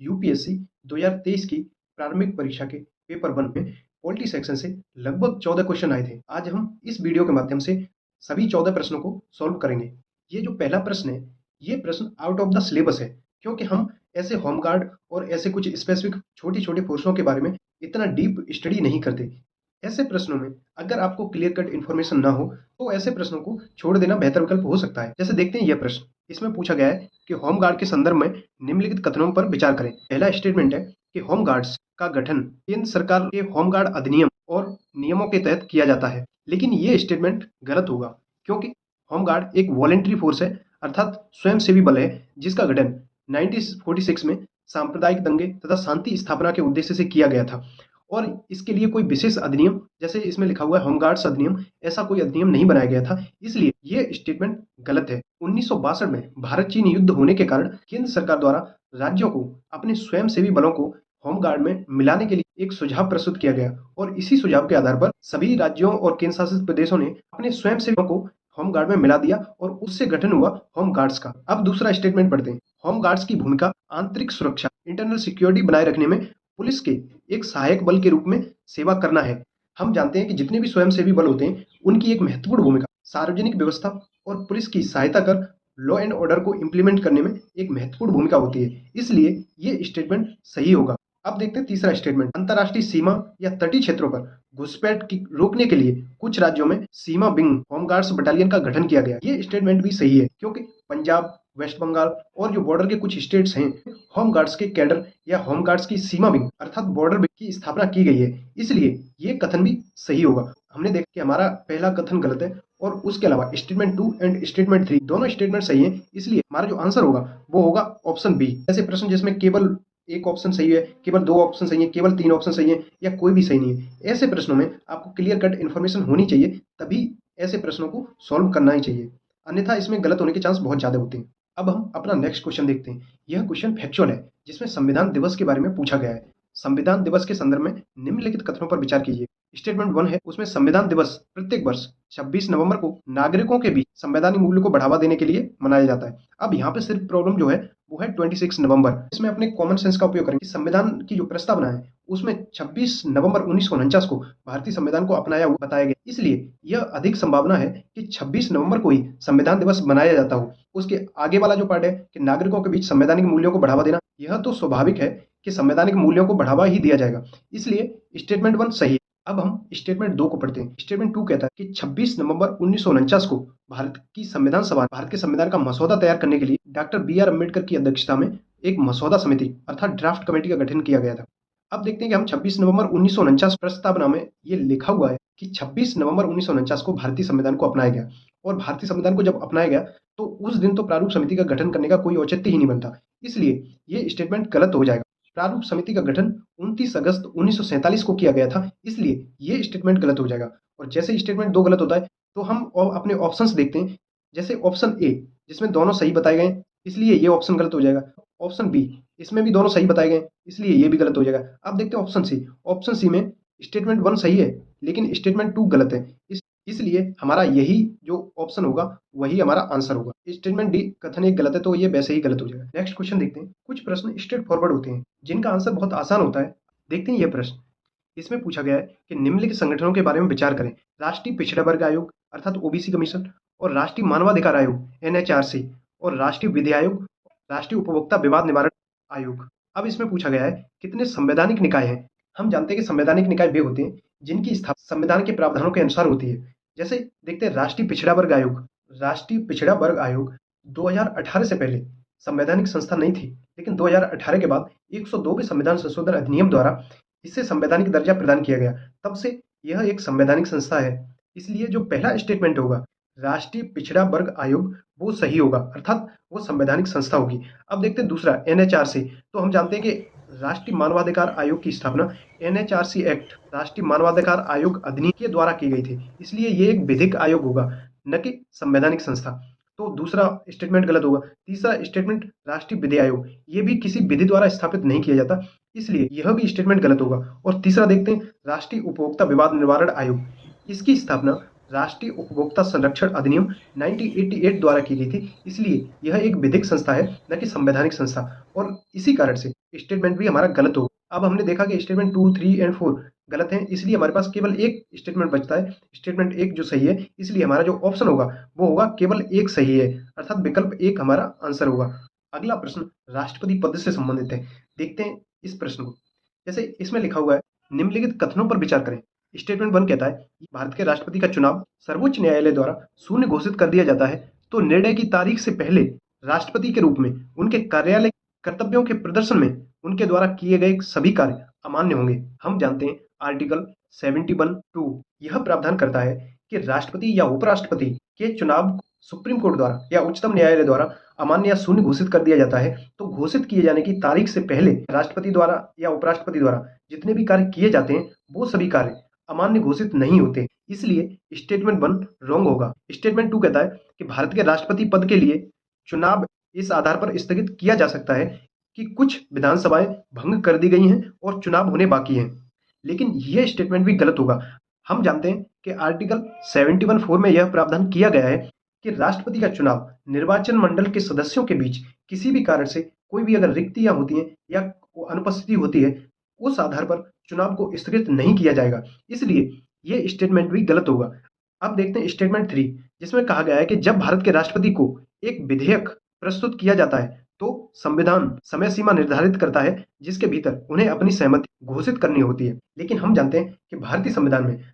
UPSC 2023 की प्रारंभिक परीक्षा के पेपर 1 में पॉलिटी सेक्शन से लगभग 14 क्वेश्चन आए थे। आज हम इस वीडियो के माध्यम से सभी 14 प्रश्नों को सॉल्व करेंगे। ये जो पहला प्रश्न है, ये प्रश्न आउट ऑफ द सिलेबस है, क्योंकि हम ऐसे होमगार्ड और ऐसे कुछ स्पेसिफिक छोटी-छोटी फोर्सों के बारे में इतना डीप स्टडी नहीं करते। ऐसे प्रश्नों में अगर आपको क्लियर कट इन्फॉर्मेशन ना हो, तो ऐसे प्रश्नों को छोड़ देना बेहतर विकल्प हो सकता है। जैसे देखते हैं यह प्रश्न, इसमें पूछा गया है कि होमगार्ड के संदर्भ में निम्नलिखित कथनों पर विचार करें। पहला स्टेटमेंट है कि होमगार्ड्स का गठन केंद्र सरकार के होमगार्ड अधिनियम और नियमों के तहत किया जाता है। लेकिन ये स्टेटमेंट गलत होगा, क्योंकि होमगार्ड एक वॉलेंट्री फोर्स है, अर्थात स्वयंसेवी बल है, जिसका गठन 1946 में सांप्रदायिक दंगे तथा शांति स्थापना के उद्देश्य से किया गया था। और इसके लिए कोई विशेष अधिनियम, जैसे इसमें लिखा हुआ है होमगार्ड्स अधिनियम, ऐसा कोई अधिनियम नहीं बनाया गया था, इसलिए ये स्टेटमेंट गलत है। 1962 में भारत चीन युद्ध होने के कारण केंद्र सरकार द्वारा राज्यों को अपने स्वयंसेवी बलों को होमगार्ड में मिलाने के लिए एक सुझाव प्रस्तुत किया गया और इसी सुझाव के आधार पर सभी राज्यों और केंद्र शासित प्रदेशों ने अपने स्वयंसेवकों को होमगार्ड में मिला दिया और उससे गठन हुआ होमगार्ड्स का। अब दूसरा स्टेटमेंट पढ़ते हैं। होमगार्ड्स की भूमिका आंतरिक सुरक्षा, इंटरनल सिक्योरिटी बनाए रखने में पुलिस के एक सहायक बल के रूप में सेवा करना है। हम जानते हैं कि जितने भी स्वयंसेवी बल होते हैं, उनकी एक महत्वपूर्ण भूमिका सार्वजनिक व्यवस्था और पुलिस की सहायता कर लॉ एंड ऑर्डर को इंप्लीमेंट करने में एक महत्वपूर्ण भूमिका होती है, इसलिए ये स्टेटमेंट सही होगा। अब देखते हैं तीसरा स्टेटमेंट। अंतर्राष्ट्रीय सीमा या तटीय क्षेत्रों पर घुसपैठ की रोकने के लिए कुछ राज्यों में सीमा विंग होमगार्ड्स बटालियन का गठन किया गया। ये स्टेटमेंट भी सही है, क्योंकि पंजाब, वेस्ट बंगाल और जो बॉर्डर के कुछ स्टेट्स हैं, होमगार्ड्स के कैडर या होमगार्ड्स की सीमा विंग अर्थात बॉर्डर विंग की स्थापना की गई है, इसलिए ये कथन भी सही होगा। हमने देखा कि हमारा पहला कथन गलत है और उसके अलावा स्टेटमेंट 2 एंड स्टेटमेंट 3 दोनों स्टेटमेंट सही है, इसलिए हमारा जो आंसर होगा वो होगा ऑप्शन बी। ऐसे प्रश्न जिसमें केवल एक ऑप्शन सही है, केवल 2 ऑप्शन सही है, केवल 3 ऑप्शन सही है या कोई भी सही नहीं है, ऐसे प्रश्नों में आपको क्लियर कट इन्फॉर्मेशन होनी चाहिए, तभी ऐसे प्रश्नों को सॉल्व करना ही चाहिए, अन्यथा इसमें गलत होने के चांस बहुत ज्यादा होते हैं। अब हम अपना नेक्स्ट क्वेश्चन देखते हैं। यह क्वेश्चन फैक्चुअल है, जिसमें संविधान दिवस के बारे में पूछा गया है। संविधान दिवस के संदर्भ में निम्नलिखित कथनों पर विचार कीजिए। स्टेटमेंट 1 है, उसमें संविधान दिवस प्रत्येक वर्ष 26 नवंबर को नागरिकों के बीच संवैधानिक मूल्य को बढ़ावा देने के लिए मनाया जाता है। अब यहाँ पे सिर्फ प्रॉब्लम जो है वो है 26 नवंबर। इसमें अपने कॉमन सेंस का उपयोग करेंगे। संविधान की जो प्रस्तावना है उसमें 26 नवंबर 1949 को भारतीय संविधान को अपनाया हुआ बताया गया, इसलिए यह अधिक संभावना है कि 26 नवंबर को ही संविधान दिवस मनाया जाता हो। उसके आगे वाला जो पार्ट है कि नागरिकों के बीच संवैधानिक मूल्यों को बढ़ावा देना, यह तो स्वाभाविक है कि संवैधानिक मूल्यों को बढ़ावा ही दिया जाएगा, इसलिए स्टेटमेंट 1 सही है। अब हम स्टेटमेंट 2 को पढ़ते हैं। स्टेटमेंट 2 कहता है कि 26 नवंबर 1949 को भारत की संविधान सभा भारत के संविधान का मसौदा तैयार करने के लिए डॉक्टर बी.आर. अम्बेडकर की अध्यक्षता में एक मसौदा समिति अर्थात ड्राफ्ट कमेटी का गठन किया गया था। अब देखते हैं कि हम 26 नवंबर 1949 प्रस्तावना में ये लिखा हुआ है कि 26 नवंबर 1949 को भारतीय संविधान को अपनाया गया, और भारतीय संविधान को जब अपनाया गया तो उस दिन तो प्रारूप समिति का गठन करने का कोई औचित्य ही नहीं बनता, इसलिए ये स्टेटमेंट गलत हो जाएगा। प्रारूप समिति का गठन 29 अगस्त 1947 को किया गया था, इसलिए ये स्टेटमेंट गलत हो जाएगा। और जैसे स्टेटमेंट 2 गलत होता है तो हम अपने ऑप्शंस देखते हैं। जैसे ऑप्शन ए, जिसमें दोनों सही बताए गए, इसलिए ये ऑप्शन गलत हो जाएगा। ऑप्शन बी, इसमें भी दोनों सही बताए गए, इसलिए ये भी गलत हो जाएगा। अब देखते हैं ऑप्शन सी। ऑप्शन सी में स्टेटमेंट 1 सही है, लेकिन स्टेटमेंट 2 गलत है, इसलिए हमारा यही जो ऑप्शन होगा वही हमारा आंसर होगा। स्टेटमेंट डी कथन एक गलत है, तो ये वैसे ही गलत हो जाएगा। नेक्स्ट क्वेश्चन देखते हैं। कुछ प्रश्न स्ट्रेट फॉरवर्ड होते हैं, जिनका आंसर बहुत आसान होता है। देखते हैं ये प्रश्न। इसमें पूछा गया है कि निम्नलिखित संगठनों के बारे में विचार करें। राष्ट्रीय पिछड़ा वर्ग आयोग अर्थात ओबीसी कमीशन, और राष्ट्रीय मानवाधिकार आयोग एनएचआरसी, और राष्ट्रीय विधि आयोग, राष्ट्रीय उपभोक्ता विवाद निवारण आयोग। अब इसमें पूछा गया है कितने संवैधानिक निकाय हैं। हम जानते हैं कि संवैधानिक निकाय वे होते हैं जिनकी स्थापना संविधान के प्रावधानों के अनुसार होती है। जैसे देखते हैं राष्ट्रीय पिछड़ा वर्ग आयोग। राष्ट्रीय पिछड़ा वर्ग आयोग 2018 से पहले संवैधानिक संस्था नहीं थी, लेकिन 2018 के बाद 102वें संविधान संशोधन अधिनियम द्वारा इसे संवैधानिक दर्जा प्रदान किया गया, तब से यह एक संवैधानिक संस्था है। इसलिए जो पहला स्टेटमेंट होगा राष्ट्रीय पिछड़ा वर्ग आयोग, वो सही होगा, अर्थात वो संवैधानिक संस्था होगी। अब देखते हैं दूसरा एनएचआरसी। तो हम जानते हैं कि राष्ट्रीय मानवाधिकार आयोग की स्थापना एनएचआरसी एक्ट राष्ट्रीय मानवाधिकार आयोग अधिनियम के द्वारा की गई थी, इसलिए ये एक विधिक आयोग होगा, न कि संवैधानिक संस्था। तो दूसरा स्टेटमेंट गलत होगा। तीसरा स्टेटमेंट राष्ट्रीय विधि आयोग, ये भी किसी विधि द्वारा स्थापित नहीं किया जाता, इसलिए यह भी स्टेटमेंट गलत होगा। और तीसरा देखते हैं राष्ट्रीय उपभोक्ता विवाद निवारण आयोग। इसकी स्थापना राष्ट्रीय उपभोक्ता संरक्षण अधिनियम 1988 द्वारा की गई थी, इसलिए यह एक विधिक संस्था है, न कि संवैधानिक संस्था। और इसी कारण से स्टेटमेंट भी हमारा गलत हो। अब हमने देखा कि स्टेटमेंट 2, 3 एंड 4 गलत है, इसलिए हमारे पास केवल एक स्टेटमेंट बचता है, स्टेटमेंट 1 जो सही है। इसलिए हमारा जो ऑप्शन होगा वो होगा केवल एक सही है, अर्थात विकल्प 1 हमारा आंसर होगा। अगला प्रश्न राष्ट्रपति पद से संबंधित है। देखते हैं इस प्रश्न को। जैसे इसमें लिखा हुआ है, निम्नलिखित कथनों पर विचार करें। स्टेटमेंट 1 कहता है, भारत के राष्ट्रपति का चुनाव सर्वोच्च न्यायालय द्वारा शून्य घोषित कर दिया जाता है, तो निर्णय की तारीख से पहले राष्ट्रपति के रूप में उनके कार्यालय कर्तव्यों के प्रदर्शन में उनके द्वारा किए गए सभी कार्य अमान्य होंगे। हम जानते हैं आर्टिकल 71(2) यह प्रावधान करता है कि राष्ट्रपति या उपराष्ट्रपति के चुनाव सुप्रीम कोर्ट द्वारा या उच्चतम न्यायालय द्वारा अमान्य या शून्य घोषित कर दिया जाता है, तो घोषित किए जाने की तारीख से पहले राष्ट्रपति द्वारा या उपराष्ट्रपति द्वारा जितने भी कार्य किए जाते हैं वो सभी कार्य अमान्य घोषित नहीं होते। इसलिए स्टेटमेंट 1 रॉन्ग होगा। स्टेटमेंट 2 कहता है कि भारत के राष्ट्रपति पद के लिए चुनाव इस आधार पर स्थगित किया जा सकता है कि कुछ विधानसभाएं भंग कर दी गई हैं और चुनाव होने बाकी हैं। लेकिन यह स्टेटमेंट भी गलत होगा। हम जानते हैं कि आर्टिकल 71(4) में यह प्रावधान किया गया है कि राष्ट्रपति का चुनाव निर्वाचन मंडल के सदस्यों के बीच किसी भी कारण से कोई भी अगर रिक्तियां होती हैं या अनुपस्थिति होती है, उस आधार पर चुनाव को स्थगित नहीं किया जाएगा। इसलिए यह स्टेटमेंट भी गलत होगा। अब देखते हैं स्टेटमेंट 3, जिसमें कहा गया है कि जब भारत के राष्ट्रपति को एक विधेयक प्रस्तुत किया जाता है तो संविधान समय सीमा निर्धारित करता है जिसके भीतर उन्हें अपनी सहमति घोषित करनी होती है। लेकिन हम जानते हैं कि भारतीय संविधान में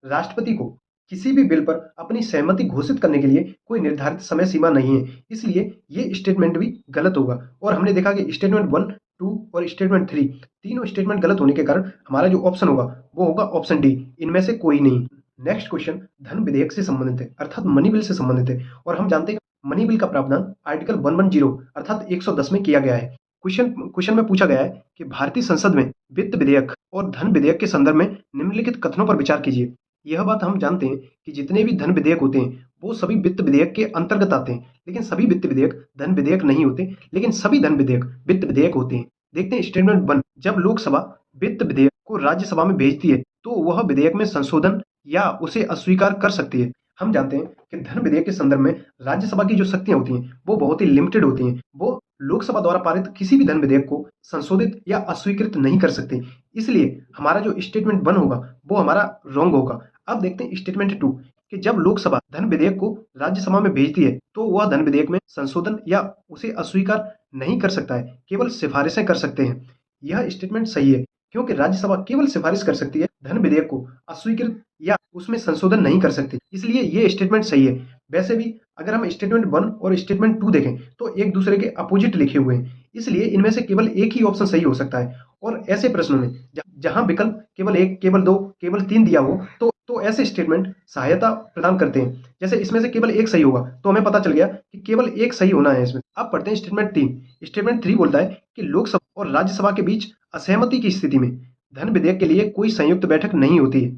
राष्ट्रपति को किसी भी बिल पर अपनी सहमति घोषित करने के लिए कोई निर्धारित समय सीमा नहीं है। इसलिए ये स्टेटमेंट भी गलत होगा। और हमने देखा कि स्टेटमेंट 1, 2 और स्टेटमेंट 3 तीनों स्टेटमेंट गलत होने के कारण हमारा जो ऑप्शन होगा वो होगा ऑप्शन डी, इनमें से कोई नहीं। नेक्स्ट क्वेश्चन धन विधेयक से संबंधित है, अर्थात मनी बिल से संबंधित है। और हम जानते हैं मनी बिल का प्रावधान आर्टिकल 110 अर्थात 110 में किया गया है। क्वेश्चन में पूछा गया है कि भारतीय संसद में वित्त विधेयक और धन विधेयक के संदर्भ में निम्नलिखित कथनों पर विचार कीजिए। यह बात हम जानते हैं कि जितने भी धन विधेयक होते हैं वो सभी वित्त विधेयक के अंतर्गत आते हैं, लेकिन सभी वित्त विधेयक धन विधेयक नहीं होते, लेकिन सभी धन विधेयक वित्त विधेयक होते हैं। देखते हैं स्टेटमेंट 1, जब लोकसभा वित्त विधेयक को राज्यसभा में भेजती है तो वह विधेयक में संशोधन या उसे अस्वीकार कर सकती है। हम जानते हैं कि धन विधेयक के संदर्भ में राज्यसभा की जो शक्तियां होती हैं वो बहुत ही लिमिटेड होती हैं। वो लोकसभा द्वारा पारित किसी भी धन विधेयक को संशोधित या अस्वीकृत नहीं कर सकते। इसलिए हमारा जो स्टेटमेंट 1 होगा वो हमारा रॉन्ग होगा। अब देखते हैं स्टेटमेंट 2 कि जब लोकसभा धन विधेयक को राज्यसभा में भेजती है तो वह धन विधेयक में संशोधन या उसे अस्वीकार नहीं कर सकता है, केवल सिफारिशें कर सकते हैं। यह स्टेटमेंट सही है क्योंकि राज्यसभा केवल सिफारिश कर सकती है, धन विधेयक को अस्वीकृत या उसमें संशोधन नहीं कर सकती। इसलिए ये स्टेटमेंट सही है। वैसे भी अगर हम स्टेटमेंट 1 और स्टेटमेंट 2 देखें तो एक दूसरे के अपोजिट लिखे हुए हैं, इसलिए इनमें से केवल एक ही ऑप्शन सही हो सकता है। और ऐसे प्रश्नों में जहां विकल्प केवल 1, केवल 2, केवल 3 दिया हो तो ऐसे स्टेटमेंट सहायता प्रदान करते हैं। जैसे इसमें से केवल एक सही होगा तो हमें पता चल गया कि केवल एक सही होना है इसमें। अब पढ़ते हैं स्टेटमेंट 3। स्टेटमेंट 3 बोलता है कि लोकसभा और राज्यसभा के बीच असहमति की स्थिति में धन विधेयक के लिए कोई संयुक्त बैठक नहीं होती है,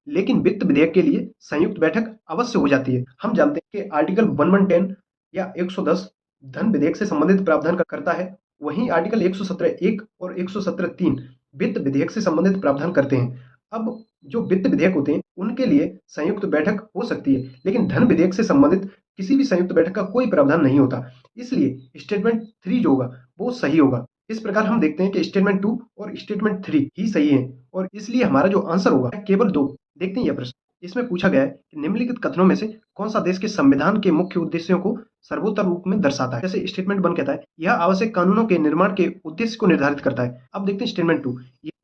लेकिन वित्त विधेयक के लिए संयुक्त बैठक अवश्य हो जाती है। हम जानते हैं कि आर्टिकल 1110 या 110 धन विधेयक से संबंधित प्रावधान करता है, वहीं आर्टिकल 117(1) और 117(3) वित्त विधेयक से संबंधित प्रावधान करते हैं। अब जो वित्त विधेयक होते हैं उनके लिए संयुक्त बैठक हो सकती है, लेकिन धन विधेयक से संबंधित किसी भी संयुक्त बैठक का कोई प्रावधान नहीं होता। इसलिए स्टेटमेंट 3 जो होगा वो सही होगा। इस प्रकार हम देखते हैं कि स्टेटमेंट 2 और स्टेटमेंट 3 ही सही है और इसलिए हमारा जो आंसर होगा केवल 2। देखते हैं यह प्रश्न। इसमें पूछा गया है कि निम्नलिखित कथनों में से कौन सा देश के संविधान के मुख्य उद्देश्यों को सर्वोत्तम रूप में दर्शाता है। जैसे स्टेटमेंट 1 कहता है यह आवश्यक कानूनों के निर्माण के उद्देश्य को निर्धारित करता है। अब देखते हैं स्टेटमेंट 2,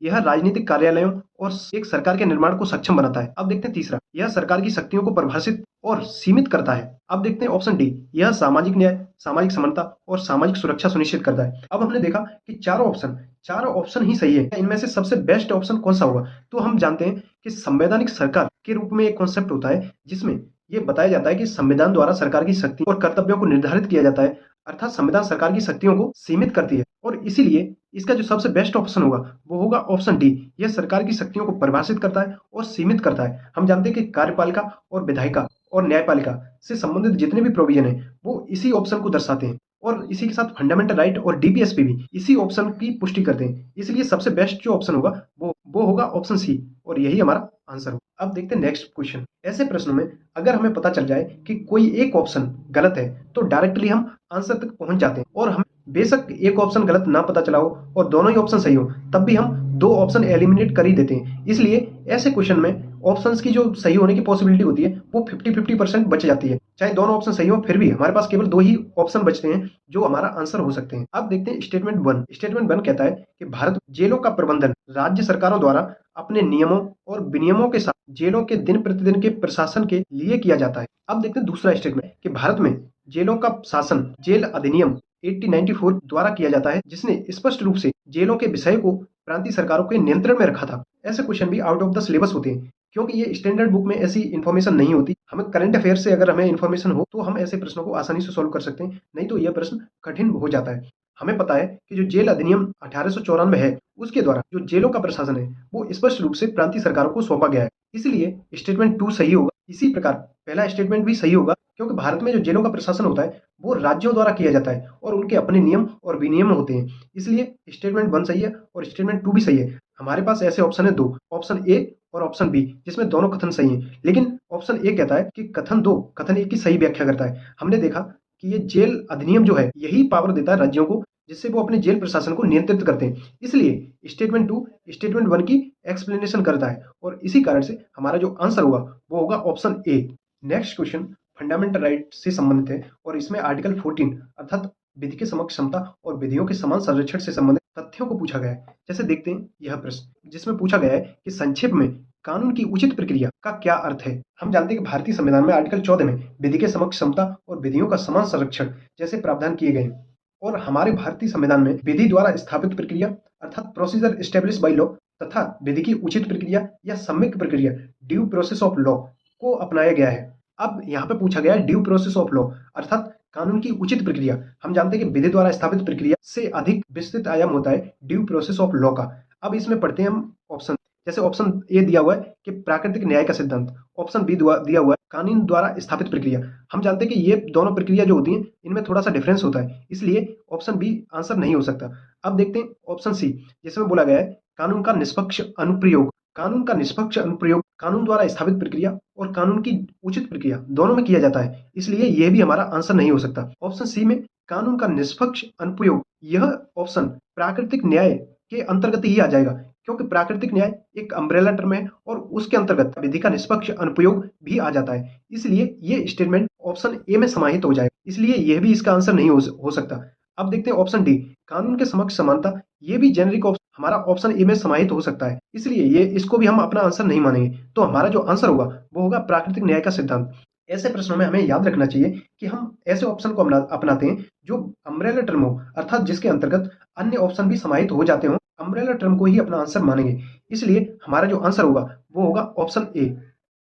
यह राजनीतिक कार्यालयों और एक सरकार के निर्माण को सक्षम बनाता है। अब देखते हैं तीसरा, यह सरकार की शक्तियों को परिभाषित और सीमित करता है। अब देखते हैं ऑप्शन डी, यह सामाजिक न्याय, सामाजिक समानता और सामाजिक सुरक्षा सुनिश्चित करता है। अब हमने देखा कि चारों ऑप्शन ही सही है। इनमें से सबसे बेस्ट ऑप्शन कौन सा होगा? तो हम जानते हैं कि संवैधानिक सरकार के रूप में एक कॉन्सेप्ट होता है जिसमें यह बताया जाता है कि संविधान द्वारा सरकार की शक्ति और कर्तव्यों को निर्धारित किया जाता है, अर्थात संविधान सरकार की शक्तियों को सीमित करती है और इसीलिए इसका जो सबसे बेस्ट ऑप्शन होगा वो होगा ऑप्शन डी, यह सरकार की शक्तियों को परिभाषित करता है और सीमित करता है। हम जानते हैं कि कार्यपालिका और विधायिका और न्यायपालिका से संबंधित जितने भी प्रोविजन है वो इसी ऑप्शन को दर्शाते हैं और इसी के साथ फंडामेंटल राइट और डीपीएसपी भी इसी ऑप्शन की पुष्टि करते हैं। इसलिए सबसे बेस्ट जो ऑप्शन होगा वो होगा ऑप्शन सी और यही हमारा आंसर होगा। अब देखते हैं नेक्स्ट क्वेश्चन। ऐसे प्रश्नों में अगर हमें पता चल जाए कि कोई एक ऑप्शन गलत है तो डायरेक्टली हम आंसर तक पहुंच जाते हैं, और हम बेशक एक ऑप्शन गलत ना पता चला हो और दोनों ही ऑप्शन सही हो, तब भी हम दो ऑप्शन एलिमिनेट कर ही देते हैं। इसलिए ऐसे क्वेश्चन में ऑप्शंस की जो सही होने की पॉसिबिलिटी होती है वो 50-50% बच जाती है। चाहे दोनों ऑप्शन सही हो, फिर भी हमारे पास केवल दो ही ऑप्शन बचते हैं जो हमारा आंसर हो सकते हैं। अब देखते हैं स्टेटमेंट 1। स्टेटमेंट 1 कहता है कि भारत जेलों का प्रबंधन राज्य सरकारों द्वारा अपने नियमों और विनियमों के साथ जेलों के दिन प्रतिदिन के प्रशासन के लिए किया जाता है। अब देखते हैं दूसरा स्टेटमेंट कि भारत में जेलों का शासन जेल अधिनियम 1894 द्वारा किया जाता है, जिसने स्पष्ट रूप से जेलों के विषय को प्रांतीय सरकारों के नियंत्रण में रखा था। ऐसे क्वेश्चन भी आउट ऑफ द सिलेबस होते हैं, क्योंकि ये स्टैंडर्ड बुक में ऐसी इन्फॉर्मेशन नहीं होती। हमें करंट अफेयर से अगर हमें इन्फॉर्मेशन हो तो हम ऐसे प्रश्नों को आसानी से सॉल्व कर सकते हैं, नहीं तो यह प्रश्न कठिन हो जाता है। हमें पता है कि जो जेल अधिनियम 1894 है, उसके द्वारा जो जेलों का प्रशासन है वो स्पष्ट रूप से प्रांतीय सरकारों को सौंपा गया है। इसलिए स्टेटमेंट 2 सही होगा। इसी प्रकार पहला स्टेटमेंट भी सही होगा, क्योंकि भारत में जो जेलों का प्रशासन होता है वो राज्यों द्वारा किया जाता है और उनके अपने नियम और विनियम होते हैं। इसलिए स्टेटमेंट 1 सही है और स्टेटमेंट 2 भी सही है। हमारे पास ऐसे ऑप्शन है दो, ऑप्शन ए और ऑप्शन बी, जिसमें दोनों कथन सही हैं। लेकिन ऑप्शन ए कहता है कि कथन 2 कथन 1 की सही व्याख्या करता है। हमने देखा कि ये जेल अधिनियम जो है यही पावर देता है राज्यों को, जिससे वो अपने जेल प्रशासन को नियंत्रित करते हैं। इसलिए स्टेटमेंट 2 स्टेटमेंट 1 की एक्सप्लेनेशन करता है, और इसी कारण से हमारा जो आंसर होगा वो होगा option A. Next question fundamental right से संबंधित है, और इसमें आर्टिकल 14 अर्थात विधि के समक्ष समता और विधियों के समान संरक्षण से संबंधित तथ्यों को पूछा गया है। जैसे देखते हैं यह प्रश्न, जिसमें पूछा गया है कि संक्षेप में कानून की उचित प्रक्रिया का क्या अर्थ है। हम जानते हैं कि भारतीय संविधान में आर्टिकल 14 में विधि के समक्ष समता और विधियों का समान संरक्षण जैसे प्रावधान किए गए हैं, और हमारे भारतीय संविधान में विधि द्वारा स्थापित प्रक्रिया अर्थात प्रोसीजर एस्टेब्लिश बाय लॉ तथा विधि की उचित प्रक्रिया या सम्यक प्रक्रिया ड्यू प्रोसेस ऑफ लॉ को अपनाया गया है। अब यहाँ पे पूछा गया है ड्यू प्रोसेस ऑफ लॉ अर्थात कानून की उचित प्रक्रिया। हम जानते हैं कि विधि द्वारा स्थापित प्रक्रिया से अधिक विस्तृत आयाम होता है ड्यू प्रोसेस ऑफ लॉ का। अब इसमें पढ़ते हैं हम ऑप्शन। जैसे ऑप्शन ए दिया हुआ है कि प्राकृतिक न्याय का सिद्धांत, ऑप्शन बी दिया हुआ है कानून द्वारा स्थापित प्रक्रिया। हम जानते हैं कि ये दोनों प्रक्रिया जो होती हैं इनमें थोड़ा सा डिफरेंस होता है, इसलिए ऑप्शन बी आंसर नहीं हो सकता। अब देखते हैं ऑप्शन सी, जिसमें बोला गया है कानून का निष्पक्ष अनुप्रयोग। कानून का निष्पक्ष अनुप्रयोग कानून द्वारा स्थापित प्रक्रिया और कानून की उचित प्रक्रिया दोनों में किया जाता है, इसलिए यह भी हमारा आंसर नहीं हो सकता। ऑप्शन सी में कानून का निष्पक्ष अनुप्रयोग, यह ऑप्शन प्राकृतिक न्याय के अंतर्गत ही आ जाएगा, क्योंकि प्राकृतिक न्याय एक अम्ब्रेला टर्म है और उसके अंतर्गत विधि का निष्पक्ष अनुप्रयोग भी आ जाता है। इसलिए ये स्टेटमेंट ऑप्शन ए में समाहित हो जाएगा, इसलिए यह भी इसका आंसर नहीं हो सकता। अब देखते हैं ऑप्शन डी, कानून के समक्ष समानता। ये भी जेनरिक ऑप्शन हमारा ऑप्शन ए में समाहित हो सकता है, इसलिए ये इसको भी हम अपना आंसर नहीं मानेंगे। तो हमारा जो आंसर होगा वो होगा प्राकृतिक न्याय का सिद्धांत। ऐसे प्रश्नों में हमें याद रखना चाहिए कि हम ऐसे ऑप्शन को अपनाते हैं जो अम्ब्रेला टर्म हो, अर्थात जिसके अंतर्गत अन्य ऑप्शन भी समाहित हो जाते हो। अम्ब्रेला टर्म को ही अपना आंसर मानेंगे, इसलिए हमारा जो आंसर होगा वो होगा ऑप्शन ए।